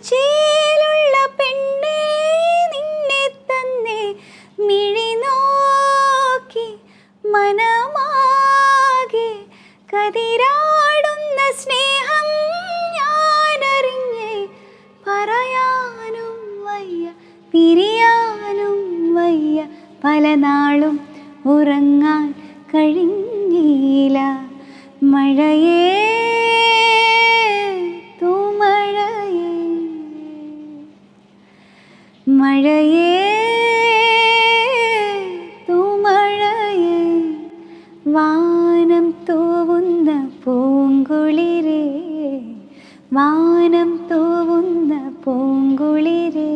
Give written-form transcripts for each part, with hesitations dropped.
ചേലുള്ള പെണ്ണേ നിന്നെ തന്നെ മിഴി നോക്കി മനമാകെ കതിരാടുന്ന സ്നേഹം ഞാനറിഞ്ഞേ പറയാനും വയ്യ പിരിയാനും വയ്യ പല നാളും ഉറങ്ങാൻ കഴിഞ്ഞില്ല മഴയേ തൂമഴയേ മഴയേ തൂമഴയേ വാനം തൂവുന്ന പൂങ്കുളിരേ വാനം തൂവുന്ന പൂങ്കുളിരേ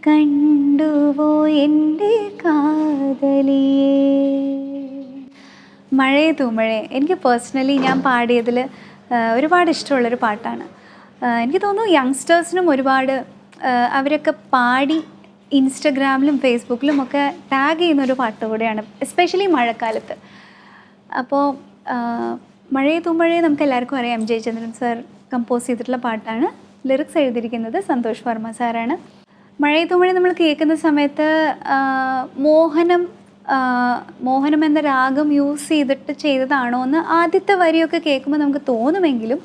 കണ്ടുവോ എൻ്റെ കാതലിയേ. മഴയേ തൂമഴയേ എനിക്ക് പേഴ്സണലി ഞാൻ പാടിയതിൽ ഒരുപാട് ഇഷ്ടമുള്ളൊരു പാട്ടാണ്. എനിക്ക് തോന്നുന്നു യങ്സ്റ്റേഴ്സിനും ഒരുപാട് അവരൊക്കെ പാടി ഇൻസ്റ്റഗ്രാമിലും ഫേസ്ബുക്കിലും ഒക്കെ ടാഗ് ചെയ്യുന്നൊരു പാട്ട് കൂടെയാണ്, എസ്പെഷ്യലി മഴക്കാലത്ത്. അപ്പോൾ മഴയേ തൂമഴയേ നമുക്ക് എല്ലാവർക്കും അറിയാം, ജയചന്ദ്രൻ സാർ കമ്പോസ് ചെയ്തിട്ടുള്ള പാട്ടാണ്. ലിറിക്സ് എഴുതിയിരിക്കുന്നത് സന്തോഷ് വർമ്മ സാറാണ്. മഴയേ തൂമഴയേ നമ്മൾ കേൾക്കുന്ന സമയത്ത് മോഹനം എന്ന രാഗം യൂസ് ചെയ്തിട്ട് ചെയ്തതാണോ എന്ന് ആദ്യത്തെ വരിയൊക്കെ കേൾക്കുമ്പോൾ നമുക്ക് തോന്നുമെങ്കിലും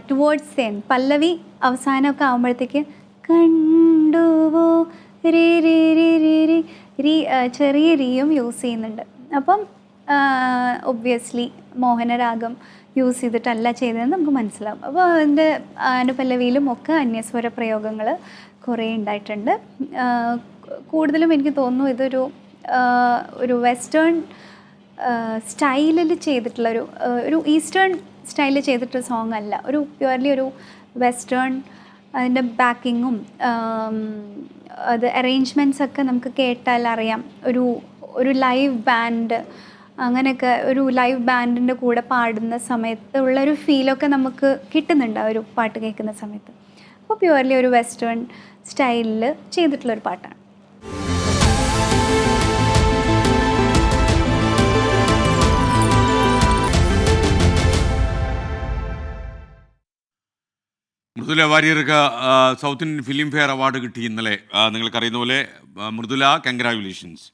ടുവേർഡ്സ് ദ എൻഡ് പല്ലവി അവസാനമൊക്കെ ആകുമ്പോഴത്തേക്ക് കണ്ടുവോ രീ രീ രീ രീ രീ രീ ചെറിയ രീയും യൂസ് ചെയ്യുന്നുണ്ട്. അപ്പം ഒബ്വിയസ്ലി മോഹനരാഗം യൂസ് ചെയ്തിട്ടല്ല ചെയ്തതെന്ന് നമുക്ക് മനസ്സിലാവും. അപ്പോൾ അതിൻ്റെ അനുപല്ലവിയിലും ഒക്കെ അന്യസ്വര പ്രയോഗങ്ങൾ കുറേ ഉണ്ടായിട്ടുണ്ട്. കൂടുതലും എനിക്ക് തോന്നുന്നു ഇതൊരു വെസ്റ്റേൺ സ്റ്റൈലിൽ ചെയ്തിട്ടുള്ള ഒരു ഈസ്റ്റേൺ സ്റ്റൈലിൽ ചെയ്തിട്ടുള്ള സോങ് അല്ല, ഒരു പ്യുവർലി ഒരു വെസ്റ്റേൺ. അതിൻ്റെ ബാക്കിങ്ങും അത് അറേഞ്ച്മെൻറ്റ്സ് ഒക്കെ നമുക്ക് കേട്ടാൽ അറിയാം. ഒരു ലൈവ് ബാൻഡ്, അങ്ങനെയൊക്കെ ഒരു ലൈവ് ബാൻഡിൻ്റെ കൂടെ പാടുന്ന സമയത്ത് ഉള്ളൊരു ഫീലൊക്കെ നമുക്ക് കിട്ടുന്നുണ്ട് ആ ഒരു പാട്ട് കേൾക്കുന്ന സമയത്ത്. അപ്പോൾ പ്യുവർലി ഒരു വെസ്റ്റേൺ സ്റ്റൈലിൽ ചെയ്തിട്ടുള്ളൊരു പാട്ടാണ്. മൃദുല വാര്യർക്ക് south Indian Filmfare award കിട്ടി ഇന്നലെ. നിങ്ങൾക്കറിയുന്ന പോലെ മൃദുല, കൺഗ്രാജുലേഷൻസ്.